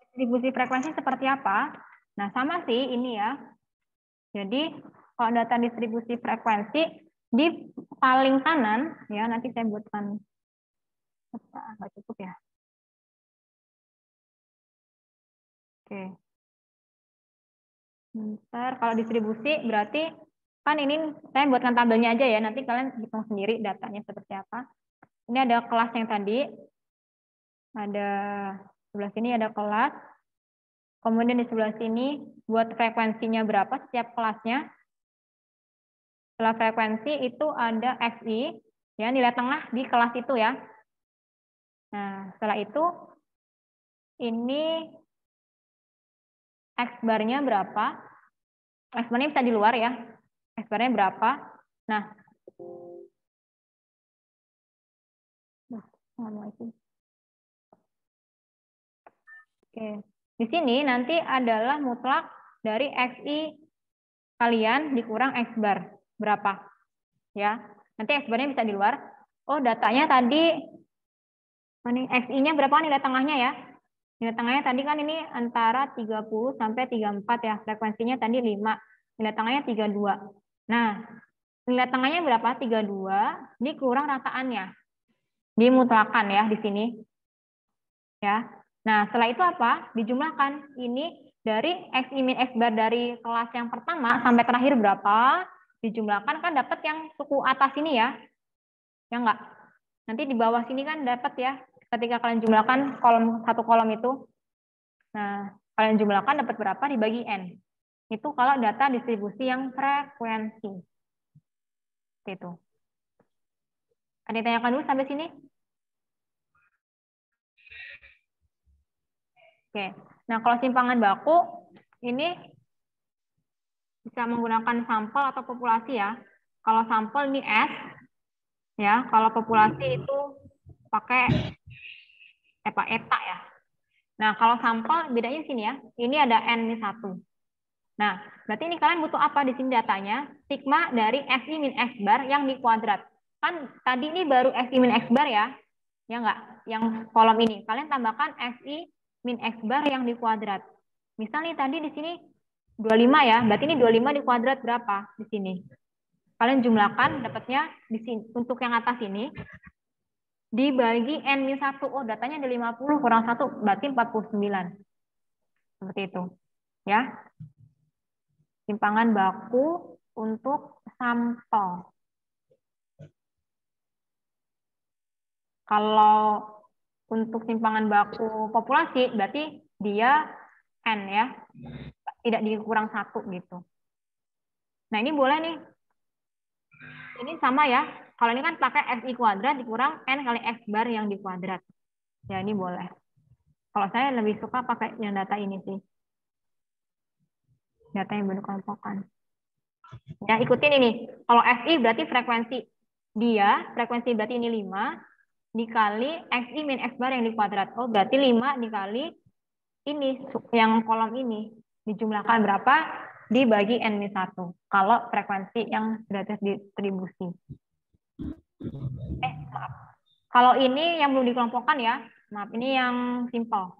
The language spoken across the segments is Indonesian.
distribusi frekuensi seperti apa? Nah, sama sih ini ya. Jadi, kalau data distribusi frekuensi di paling kanan, ya nanti saya buatkan, nggak cukup ya. Oke. Bentar, kalau distribusi berarti kan ini saya buatkan tabelnya aja ya, nanti kalian hitung sendiri datanya seperti apa. Ini ada kelas yang tadi, ada sebelah sini ada kelas, kemudian di sebelah sini buat frekuensinya berapa setiap kelasnya. Setelah frekuensi itu ada XI, ya nilai tengah di kelas itu ya. Nah, setelah itu ini X barnya berapa? X barnya bisa di luar ya. X barnya berapa? Nah, oke. Di sini nanti adalah mutlak dari XI kalian dikurang X bar. Berapa? Ya. Nanti X barnya bisa di luar. Oh, datanya tadi ini XI-nya berapa nilai tengahnya ya? Nilai tengahnya tadi kan ini antara 30 sampai 34 ya. Frekuensinya tadi 5. Nilai tengahnya 32. Nah, nilai tengahnya berapa? 32 dikurang rataannya. Dimutlakan ya di sini. Ya. Nah, setelah itu apa? Dijumlahkan. Ini dari XI min X bar dari kelas yang pertama sampai terakhir berapa? Dijumlahkan kan dapat yang suku atas ini ya. Ya enggak? Nanti di bawah sini kan dapat ya. Ketika kalian jumlahkan satu kolom itu. Nah, kalian jumlahkan dapat berapa dibagi N. Itu kalau data distribusi yang frekuensi. Itu. Ada yang tanyakan dulu sampai sini? Oke. Nah, kalau simpangan baku ini bisa menggunakan sampel atau populasi ya. Kalau sampel ini S ya, kalau populasi itu pakai eta ya. Nah, kalau sampel bedanya sini ya. Ini ada N-1. Nah, berarti ini kalian butuh apa di sini datanya? Sigma dari XI min X bar yang di kuadrat. Kan tadi ini baru XI min X bar ya. Ya enggak? Yang kolom ini. Kalian tambahkan XI min X bar yang di kuadrat. Misal nih tadi di sini 25 ya. Berarti ini 25 di kuadrat berapa di sini? Kalian jumlahkan dapatnya di sini untuk yang atas ini dibagi N-1. Oh, datanya ada 50 kurang 1 berarti 49. Seperti itu. Ya. Simpangan baku untuk sampel. Kalau untuk simpangan baku populasi berarti dia N ya. Tidak dikurang 1 gitu. Nah, ini boleh nih. Ini sama ya. Kalau ini kan pakai XI kuadrat dikurang N kali X bar yang di kuadrat. Ya, ini boleh. Kalau saya lebih suka pakai yang data ini sih. Data yang berkelompokkan. Ya, ikutin ini. Kalau XI berarti frekuensi. Frekuensi berarti ini 5 dikali XI min X bar yang di kuadrat. Oh, berarti 5 dikali ini, yang kolom ini. Dijumlahkan berapa? Dibagi N-1. Kalau frekuensi yang sudah terdistribusi. Maaf. Kalau ini yang belum dikelompokkan ya. Maaf, ini yang simple.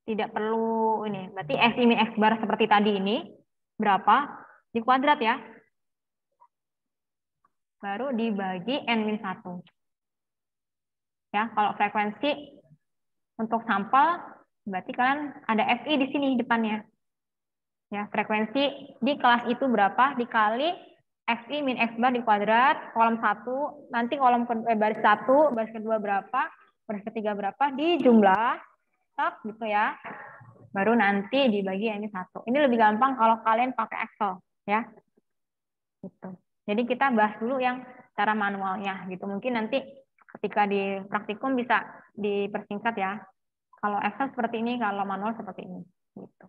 Tidak perlu ini. Berarti XI min X bar seperti tadi ini. Berapa? Di kuadrat ya. Baru dibagi N-1. Ya, kalau frekuensi untuk sampel, berarti kalian ada FI di sini depannya. Ya, frekuensi di kelas itu berapa dikali XI min X bar di kuadrat, kolom 1, nanti kolom baris 1, baris kedua berapa, baris ketiga berapa, dijumlah, gitu ya. Baru nanti dibagi N-1. Ini lebih gampang kalau kalian pakai Excel, ya. Gitu. Jadi kita bahas dulu yang cara manualnya, gitu. Mungkin nanti ketika di praktikum bisa dipersingkat ya. Kalau Excel seperti ini, kalau manual seperti ini. Gitu.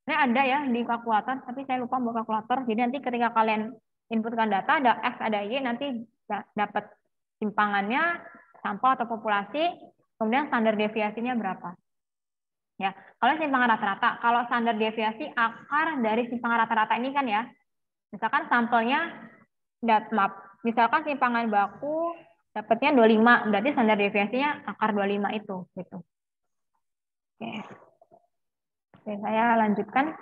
Ini ada ya di kalkulator, tapi saya lupa buat kalkulator. Jadi nanti ketika kalian inputkan data, ada X, ada Y, nanti dapat simpangannya, sampel atau populasi, kemudian standar deviasinya berapa. Ya, kalau simpangan rata-rata, kalau standar deviasi akar dari simpangan rata-rata ini kan ya, misalkan sampelnya misalkan simpangan baku dapatnya 25, berarti standar deviasinya akar 25 itu gitu. Oke. Oke, saya lanjutkan.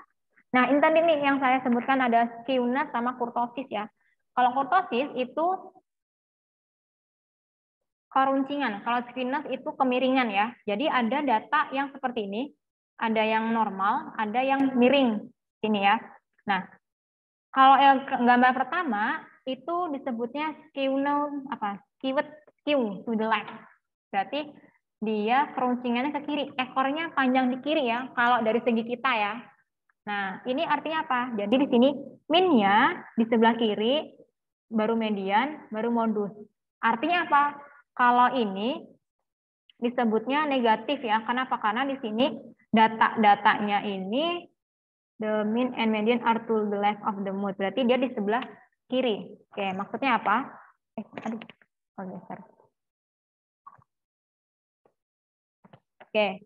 Nah, ini tadi nih yang saya sebutkan ada skewness sama kurtosis ya. Kalau kurtosis itu keruncingan, kalau skewness itu kemiringan ya. Jadi ada data yang seperti ini, ada yang normal, ada yang miring sini ya. Nah, kalau yang gambar pertama itu disebutnya skew to the left. Berarti dia keruncingannya ke kiri, ekornya panjang di kiri ya. Kalau dari segi kita ya. Nah, ini artinya apa? Jadi di sini min-nya di sebelah kiri, baru median, baru modus. Artinya apa? Kalau ini disebutnya negatif ya. Kenapa? Karena di sini data-datanya ini the mean and median are to the left of the mode. Berarti dia di sebelah kiri. Oke, maksudnya apa? Geser. Oke,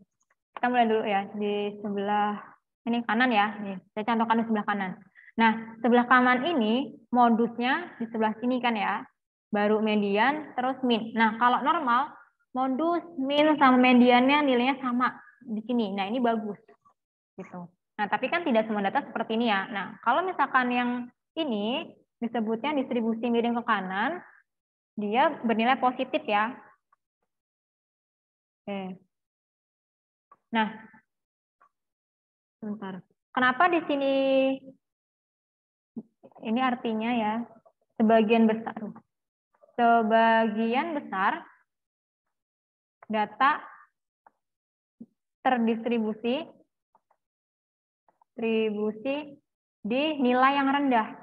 kita mulai dulu ya di sebelah ini kanan ya. Nih, saya contohkan di sebelah kanan. Nah, sebelah kanan ini modusnya di sebelah sini kan ya. Baru median, terus min. Nah, kalau normal, modus, min, sama mediannya nilainya sama di sini. Nah, ini bagus. Gitu. Nah, tapi kan tidak semua data seperti ini ya. Nah, kalau misalkan yang ini disebutnya distribusi miring ke kanan, dia bernilai positif ya. Oke. Nah, sebentar. Kenapa di sini ini artinya ya sebagian besar data terdistribusi di nilai yang rendah.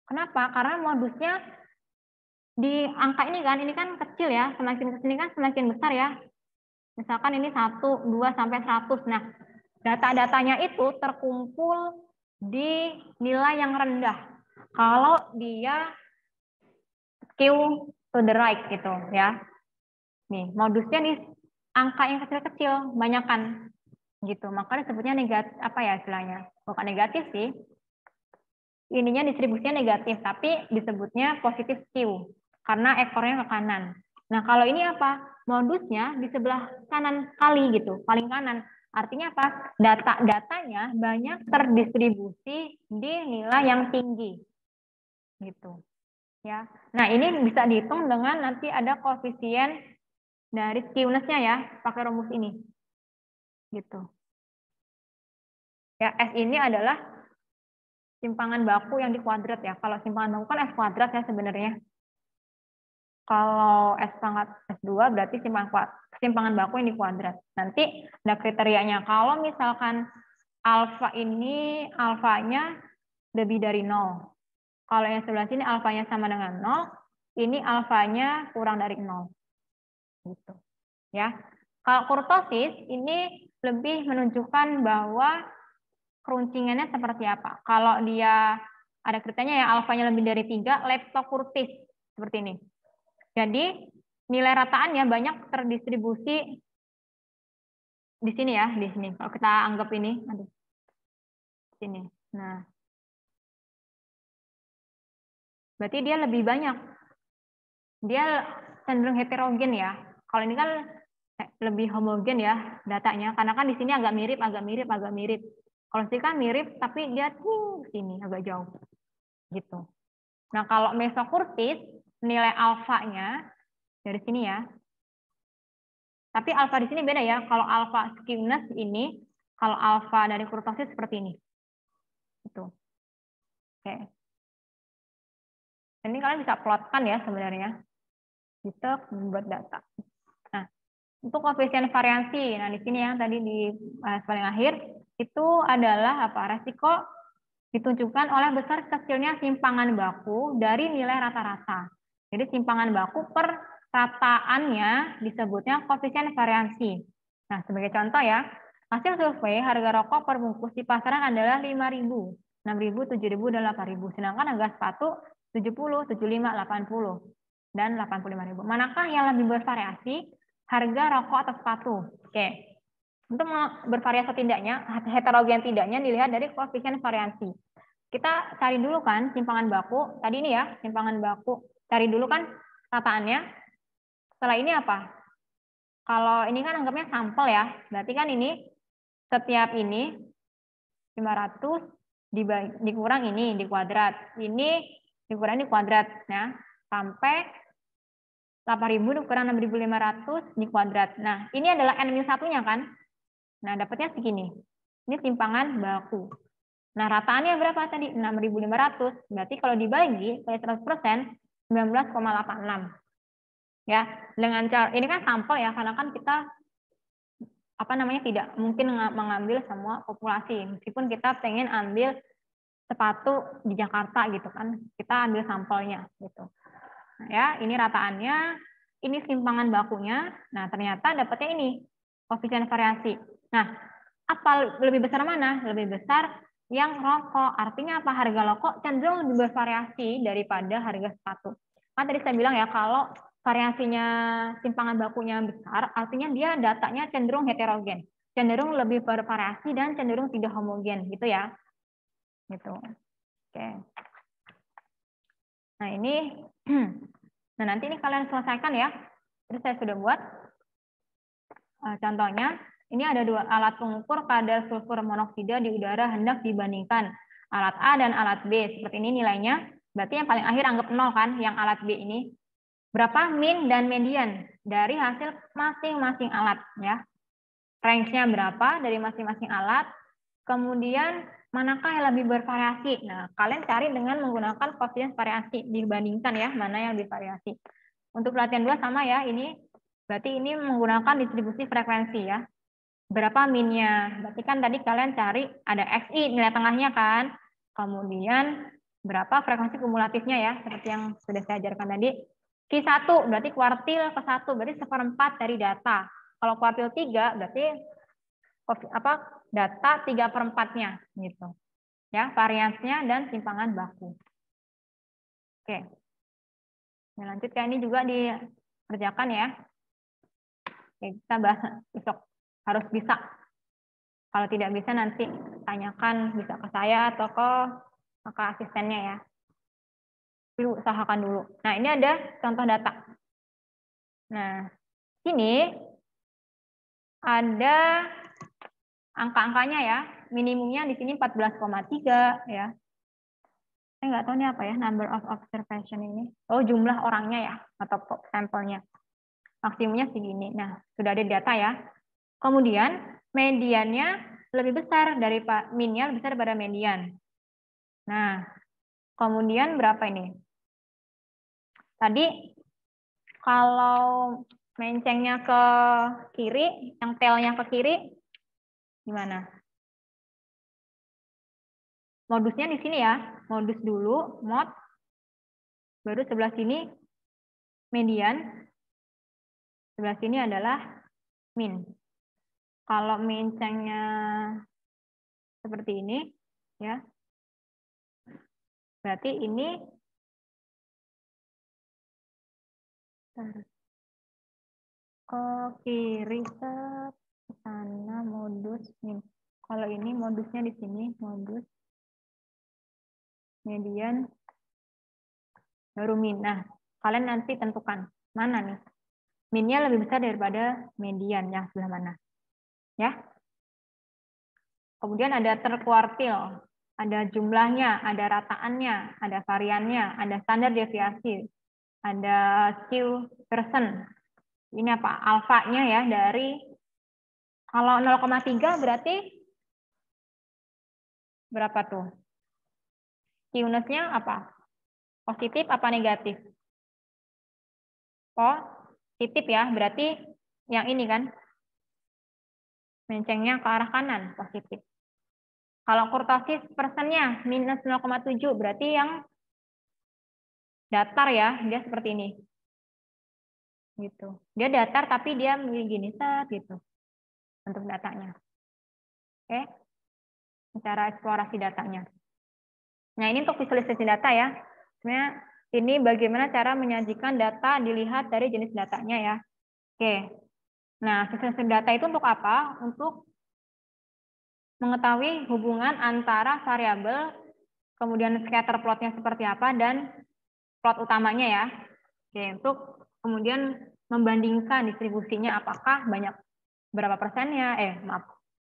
Kenapa? Karena modusnya di angka ini kan kecil ya, semakin kesini kan semakin besar ya. Misalkan ini 1, 2, sampai 100. Nah, data-datanya itu terkumpul di nilai yang rendah. Kalau dia skew to the right gitu ya. Nih, modusnya di angka yang kecil-kecil, banyakan gitu. Maka disebutnya negatif, apa ya istilahnya? Bukan negatif sih. Ininya distribusinya negatif, tapi disebutnya positif skew karena ekornya ke kanan. Nah, kalau ini apa? Modusnya di sebelah kanan kali gitu, paling kanan. Artinya apa? Data-datanya banyak terdistribusi di nilai yang tinggi. Gitu. Ya. Nah, ini bisa dihitung dengan nanti ada koefisien dari skewness-nya ya, pakai rumus ini. Gitu. Ya, S ini adalah simpangan baku yang di kuadrat ya. Kalau simpangan baku kan S kuadrat ya sebenarnya. Kalau S pangkat S2 berarti simpangan baku yang di kuadrat. Nanti ada kriterianya. Kalau misalkan alfa ini alfanya lebih dari 0. Kalau yang sebelah sini alfanya sama dengan 0, ini alfanya kurang dari 0. Gitu. Ya. Kalau kurtosis ini lebih menunjukkan bahwa keruncingannya seperti apa. Kalau dia ada kriterianya ya alfanya lebih dari 3, leptokurtis seperti ini. Jadi nilai rataannya banyak terdistribusi di sini ya, di sini. Kalau kita anggap ini, sini. Nah, berarti dia lebih banyak. Dia cenderung heterogen ya. Kalau ini kan lebih homogen ya datanya, karena kan di sini agak mirip. Kalau sini kan mirip, tapi dia sini agak jauh, gitu. Nah, kalau mesokurtis nilai alfanya dari sini ya. Tapi alfa di sini beda ya. Kalau alfa skewness ini, kalau alfa dari kurtosis seperti ini. Itu. Oke. Ini kalian bisa plotkan ya sebenarnya. Bisa membuat data. Nah, untuk koefisien variansi. Nah, di sini yang tadi di paling akhir itu adalah apa? Resiko ditunjukkan oleh besar kecilnya simpangan baku dari nilai rata-rata. Jadi simpangan baku per rataannya disebutnya koefisien variansi. Nah, sebagai contoh ya, hasil survei harga rokok per bungkus di pasaran adalah 5.000, 6.000, 7.000, dan 8.000. Sedangkan harga sepatu 70, 75, 80, dan 85.000. Manakah yang lebih bervariasi? Harga rokok atau sepatu? Oke. Untuk bervariasi tidaknya, heterogen tidaknya dilihat dari koefisien variansi. Kita cari dulu kan simpangan baku. Tadi ini ya, simpangan baku. Cari dulu kan rataannya. Setelah ini apa? Kalau ini kan anggapnya sampel ya. Berarti kan ini setiap ini 500 dikurang ini di kuadrat. Ini dikurang di kuadrat ya. Sampai 8.000 dikurang 6.500 di kuadrat. Nah, ini adalah N-1-nya kan? Nah, dapatnya segini. Ini timpangan baku. Nah, rataannya berapa tadi? 6.500. Berarti kalau dibagi kali 100%, 19,86. Ya, dengan cara ini kan sampel ya, karena kan kita tidak mungkin mengambil semua populasi. Meskipun kita pengen ambil sepatu di Jakarta gitu kan, kita ambil sampelnya gitu. Nah, ya, ini rataannya, ini timpangan bakunya. Nah, ternyata dapatnya ini koefisien variasi. Nah, apa lebih besar mana? Lebih besar yang rokok. Artinya apa? Harga rokok cenderung lebih bervariasi daripada harga sepatu. Kan tadi saya bilang ya, kalau variasinya timpangan bakunya besar, artinya dia datanya cenderung heterogen, cenderung lebih bervariasi dan cenderung tidak homogen, gitu ya. Gitu. Oke. Nah, ini nah nanti ini kalian selesaikan ya. Jadi saya sudah buat contohnya. Ini ada dua alat pengukur kadar sulfur monoksida di udara hendak dibandingkan alat A dan alat B. Seperti ini nilainya. Berarti yang paling akhir anggap 0 kan, yang alat B ini. Berapa min dan median dari hasil masing-masing alat ya. Range-nya berapa dari masing-masing alat. Kemudian manakah yang lebih bervariasi? Nah, kalian cari dengan menggunakan koefisien variasi, dibandingkan ya, mana yang bervariasi. Untuk pelatihan 2 sama ya, ini berarti ini menggunakan distribusi frekuensi ya. Berapa minnya? Berarti kan tadi kalian cari ada XI, nilai tengahnya kan. Kemudian berapa frekuensi kumulatifnya ya, seperti yang sudah saya ajarkan tadi. Q1 berarti kuartil ke 1, berarti 1/4 dari data. Kalau kuartil 3 berarti data 3/4-nya gitu. Ya, variansinya dan timpangan baku. Oke. Nah, lanjutkan ini juga dikerjakan ya. Oke, kita bahas besok. Harus bisa. Kalau tidak bisa nanti tanyakan bisa ke saya atau ke asistennya ya. Tapi usahakan dulu. Nah, ini ada contoh data. Nah, sini ada angka-angkanya ya. Minimumnya di sini 14,3 ya. Saya nggak tahu ini apa ya, number of observation ini. Oh, jumlah orangnya ya, atau sampelnya. Maksimumnya segini. Nah, sudah ada data ya. Kemudian, mediannya lebih besar dari minnya lebih besar daripada median. Nah, kemudian berapa ini? Tadi, kalau mencengnya ke kiri, yang tailnya ke kiri, gimana? Modusnya di sini ya. Modus dulu, mod. Baru sebelah sini, median. Sebelah sini adalah min. Kalau mencengnya seperti ini, ya, berarti ini ke kiri ke sana modus min. Kalau ini modusnya di sini modus median baru min. Nah, kalian nanti tentukan mana nih minnya lebih besar daripada median yang sebelah mana, ya. Kemudian ada terkuartil, ada jumlahnya, ada rataannya, ada variannya, ada standar deviasi, ada skew percent. Ini apa? Alfanya ya dari kalau 0,3 berarti berapa tuh? Skewness-nya apa? Positif apa negatif? Positif ya, berarti yang ini kan. Mencengnya ke arah kanan, positif. Kalau kurtosis persennya minus 0,7 berarti yang datar ya, dia seperti ini. Gitu. Dia datar tapi dia begini set gitu. Untuk datanya. Oke. Cara eksplorasi datanya. Nah, ini untuk visualisasi data ya. Sebenarnya ini bagaimana cara menyajikan data dilihat dari jenis datanya ya. Oke. Nah, visualisasi data itu untuk apa? Untuk mengetahui hubungan antara variabel, kemudian scatter plotnya seperti apa, dan plot utamanya ya. Oke, untuk kemudian membandingkan distribusinya apakah banyak berapa persennya,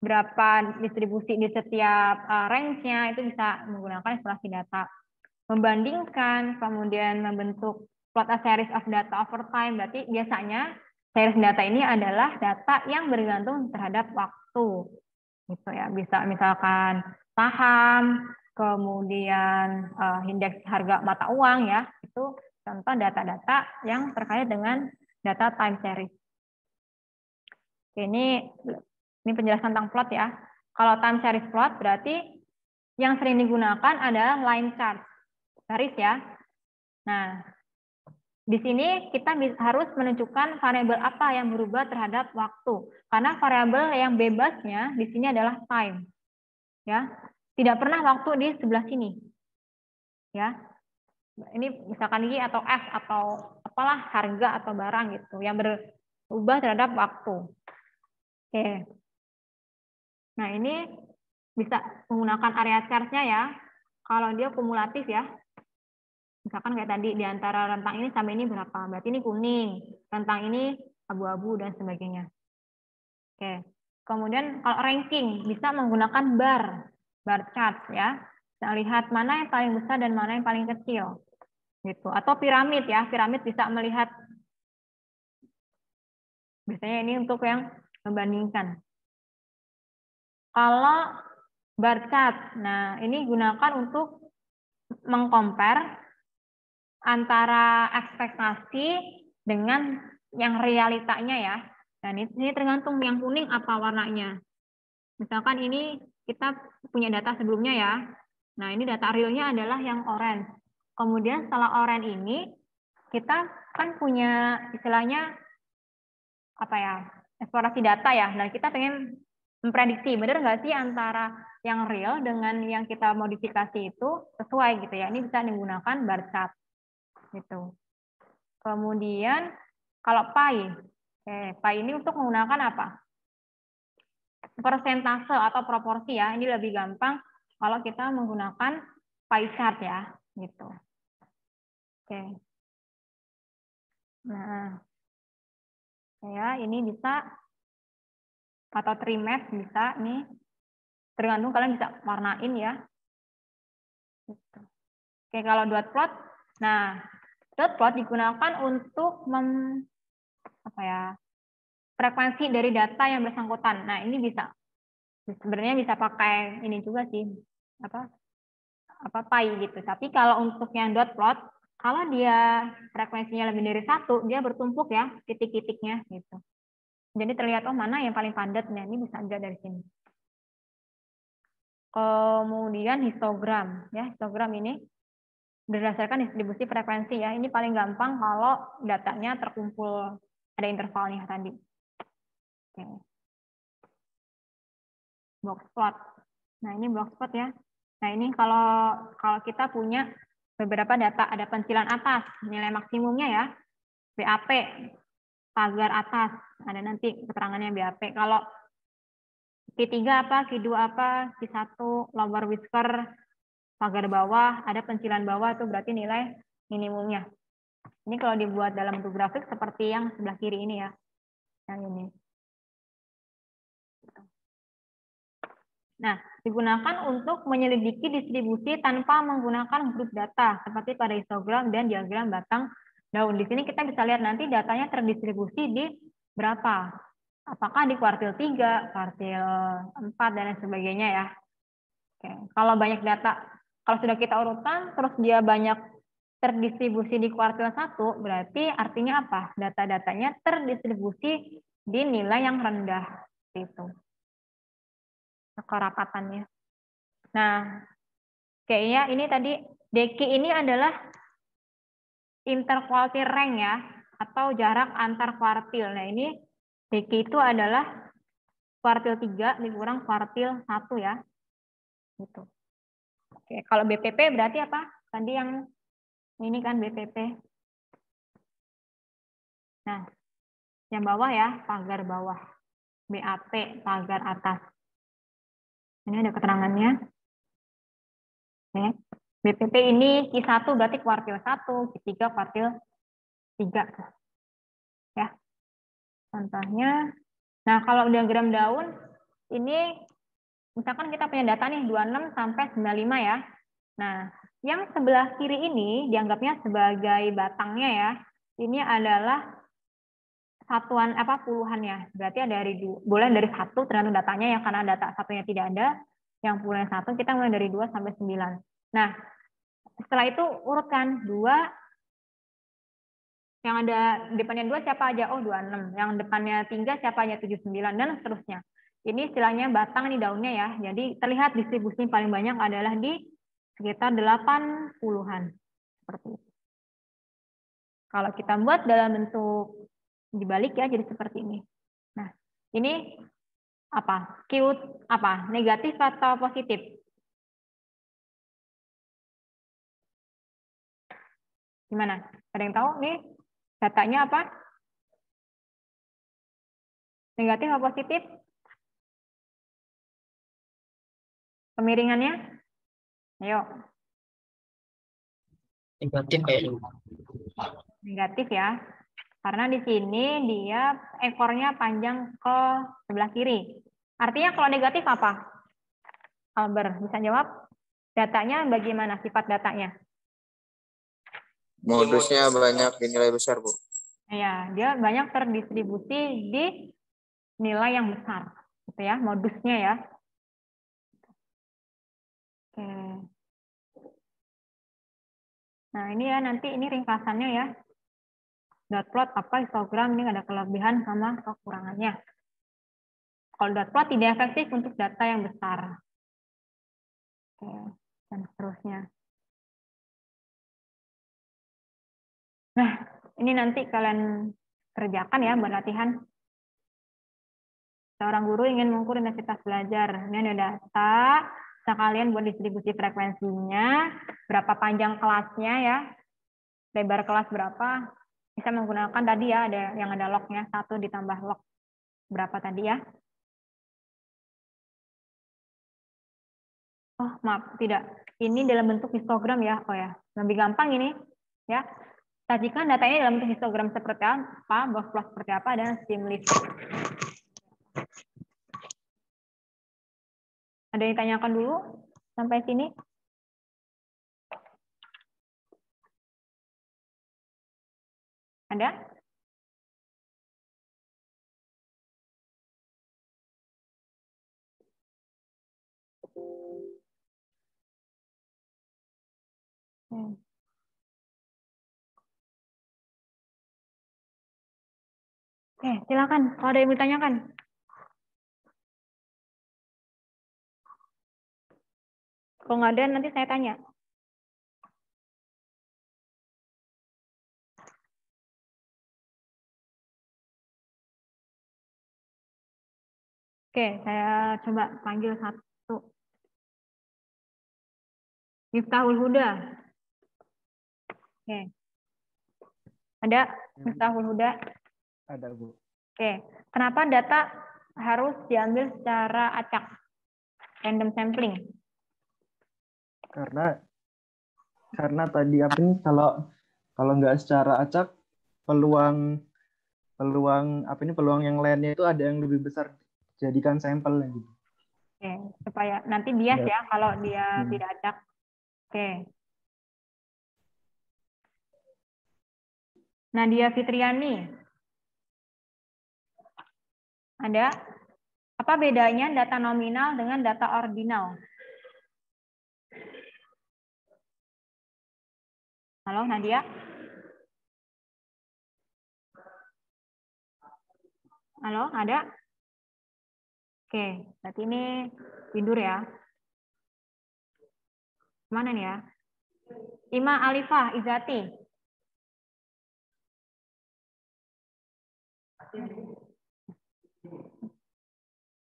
berapa distribusi di setiap range-nya, itu bisa menggunakan eksplorasi data. Membandingkan, kemudian membentuk plot a series of data over time, berarti biasanya series data ini adalah data yang bergantung terhadap waktu. Gitu ya, bisa misalkan saham, kemudian indeks harga mata uang ya, itu contoh data-data yang terkait dengan data time series. Ini penjelasan tentang plot ya. Kalau time series plot berarti yang sering digunakan adalah line chart, garis ya. Nah, di sini kita harus menunjukkan variabel apa yang berubah terhadap waktu. Karena variabel yang bebasnya di sini adalah time. Ya. Tidak pernah waktu di sebelah sini. Ya. Ini misalkan Y atau F atau apalah harga atau barang gitu yang berubah terhadap waktu. Oke. Nah, ini bisa menggunakan area chart-nya ya. Kalau dia kumulatif ya. Misalkan kayak tadi, di antara rentang ini sampai ini berapa. Berarti ini kuning, rentang ini abu-abu, dan sebagainya. Oke. Kemudian kalau ranking, bisa menggunakan bar chart ya. Kita lihat mana yang paling besar dan mana yang paling kecil. Gitu. Atau piramid ya, piramid bisa melihat. Biasanya ini untuk yang membandingkan. Kalau bar chart, nah ini gunakan untuk mengcompare antara ekspektasi dengan yang realitanya ya. Dan ini tergantung yang kuning apa warnanya. Misalkan ini kita punya data sebelumnya ya. Nah, ini data realnya adalah yang orange. Kemudian setelah orange ini, kita kan punya istilahnya apa ya, eksplorasi data ya. Dan kita pengen memprediksi, benar nggak sih antara yang real dengan yang kita modifikasi itu sesuai gitu ya. Ini bisa digunakan bar chart gitu. Kemudian kalau pie, pie ini untuk menggunakan apa? Persentase atau proporsi ya. Ini lebih gampang kalau kita menggunakan pie chart ya, gitu. Oke. Nah, ya ini bisa atau trimest bisa nih. Tergantung kalian bisa warnain ya. Gitu. Oke, kalau dot plot, nah dot plot digunakan untuk apa ya, frekuensi dari data yang bersangkutan. Nah, ini bisa sebenarnya bisa pakai ini juga sih, apa pie gitu. Tapi kalau untuk yang dot plot, kalau dia frekuensinya lebih dari 1, dia bertumpuk ya titik-titiknya gitu. Jadi terlihat oh mana yang paling padat. Nah, ini bisa aja dari sini. Kemudian histogram ya, histogram ini berdasarkan distribusi frekuensi ya. Ini paling gampang kalau datanya terkumpul ada intervalnya tadi. Oke. Box plot. Nah, ini box plot ya. Nah, ini kalau kita punya beberapa data, ada pencilan atas, nilai maksimumnya ya, BAP, pagar atas, ada nanti keterangannya BAP. Kalau Q3 apa, Q2 apa, Q1, lower whisker, pagar bawah, ada pencilan bawah, itu berarti nilai minimumnya. Ini kalau dibuat dalam bentuk grafik seperti yang sebelah kiri ini ya, yang ini. Nah, digunakan untuk menyelidiki distribusi tanpa menggunakan grup data, seperti pada histogram dan diagram batang daun. Di sini kita bisa lihat nanti datanya terdistribusi di berapa. Apakah di kuartil 3, kuartil 4, dan lain sebagainya ya. Oke. Kalau banyak data, kalau sudah kita urutan, terus dia banyak terdistribusi di kuartil 1, berarti artinya apa? Data-datanya terdistribusi di nilai yang rendah. Itu kerapatannya. Nah, kayaknya ini tadi DQ ini adalah interkuartil rank ya, atau jarak antar kuartil. Nah, ini DQ itu adalah kuartil 3 dikurang kuartil 1 ya. Gitu. Oke, kalau BPP berarti apa? Tadi yang ini kan BPP. Nah, yang bawah ya, pagar bawah. BAP, pagar atas. Ini ada keterangannya. Oke. BPP ini Q1 berarti kuartil 1, Q3 kuartil 3. Ya. Contohnya, nah kalau diagram daun, ini misalkan kita punya data nih 26 sampai 95 ya. Nah, yang sebelah kiri ini dianggapnya sebagai batangnya ya. Ini adalah satuan puluhannya. Berarti boleh dari 1 tergantung datanya ya, karena data satunya tidak ada. Yang puluhan 1 kita mulai dari 2 sampai 9. Nah, setelah itu urutkan 2. Yang ada depannya 2 siapa aja? Oh, 26. Yang depannya 3 siapa aja? 79 dan seterusnya. Ini istilahnya batang di daunnya ya. Jadi terlihat distribusi paling banyak adalah di sekitar 80-an. Seperti itu. Kalau kita buat dalam bentuk dibalik ya, jadi seperti ini. Nah, ini apa? Skewed apa? Negatif atau positif? Gimana? Ada yang tahu nih? Datanya apa? Negatif atau positif? Kemiringannya? Ayo. Negatif kayaknya. Negatif ya. Karena di sini dia ekornya panjang ke sebelah kiri. Artinya kalau negatif apa? Albert, bisa jawab? Datanya bagaimana sifat datanya? Modusnya banyak dinilai besar, Bu. Ya, dia banyak terdistribusi di nilai yang besar. Gitu ya, modusnya ya. Oke. Nah, ini ya nanti ini ringkasannya ya. Dot plot apa histogram ini ada kelebihan sama kekurangannya. Kalau dot plot tidak efektif untuk data yang besar. Oke, dan seterusnya. Nah, ini nanti kalian kerjakan ya buat latihan. Seorang guru ingin mengukur intensitas belajar. Ini ada data, bisa kalian buat distribusi frekuensinya, berapa panjang kelasnya ya, lebar kelas berapa, bisa menggunakan tadi ya, ada yang ada lognya, 1 ditambah log berapa tadi ya. Oh, maaf, tidak. Ini dalam bentuk histogram ya. Oh ya, lebih gampang ini ya. Sajikan datanya dalam bentuk histogram seperti apa, box plot seperti apa, dan stimulus. Ada yang ditanyakan dulu sampai sini? Ada? Oke, silakan. Kalau ada yang ditanyakan. Kalau nggak ada, nanti saya tanya. Oke, saya coba panggil satu. Miftahul Huda. Oke. Ada Miftahul Huda? Ada, Bu. Oke. Kenapa data harus diambil secara acak? Random sampling. Karena tadi apa nih, kalau nggak secara acak, peluang yang lainnya itu ada yang lebih besar jadikan sampel gitu. Oke, supaya nanti bias ya kalau dia tidak acak. Oke. Nadia Fitriani. Ada? Apa bedanya data nominal dengan data ordinal? Halo, Nadia? Halo, ada? Oke, berarti ini tidur ya. Mana nih ya? Ima Alifah Izati.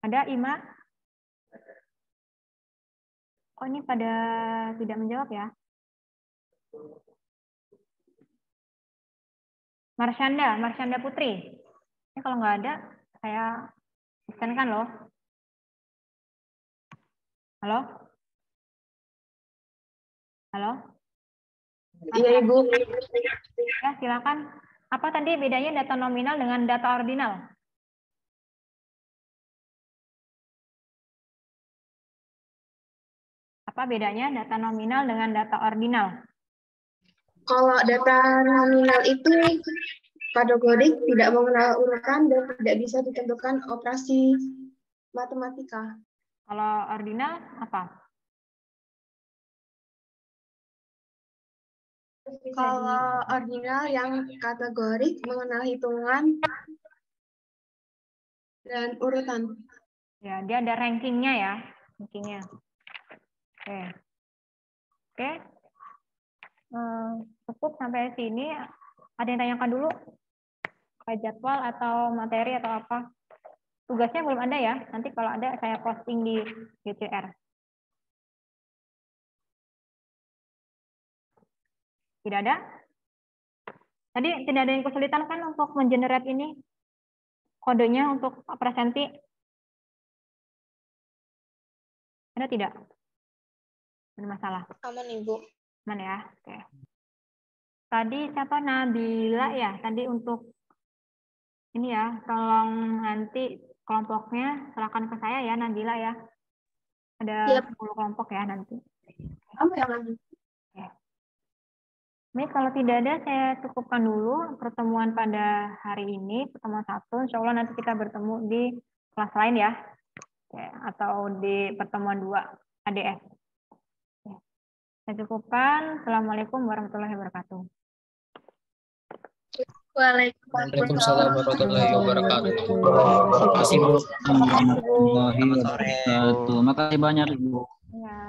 Ada Ima? Oh, ini pada tidak menjawab ya. Marsyanda Putri. Ini kalau nggak ada, saya pesankan loh. Halo? Halo? Iya, Ibu. Ya, silakan. Apa tadi bedanya data nominal dengan data ordinal? Apa bedanya data nominal dengan data ordinal? Kalau data nominal itu kategorik, tidak mengenal urutan, dan tidak bisa ditentukan operasi matematika. Kalau ordinal apa? Kalau ordinal yang kategorik mengenal hitungan dan urutan. Ya, dia ada rankingnya ya, rankingnya. Oke, oke. Cukup sampai sini. Ada yang tanyakan dulu? Kayak jadwal atau materi atau apa? Tugasnya belum ada ya. Nanti kalau ada saya posting di GCR. Tidak ada? Tadi tidak ada yang kesulitan kan untuk mengenerate ini? Kodenya untuk presenti? Ada tidak? Ada masalah? Aman, Ibu. Aman ya? Oke. Tadi siapa? Nabila ya? Tadi untuk ini ya, tolong nanti kelompoknya serahkan ke saya ya, Nabila ya. Ada 10 kelompok ya nanti. Apa yang lanjut? Baik, kalau tidak ada, saya cukupkan dulu pertemuan pada hari ini, pertemuan 1. Insya Allah nanti kita bertemu di kelas lain ya, atau di pertemuan 2 ADS. Saya cukupkan. Assalamualaikum warahmatullahi wabarakatuh. Waalaikumsalam warahmatullahi wabarakatuh. Terima kasih, Bu. Warahmatullahi wabarakatuh. Makasih banyak, Ibu. Ya.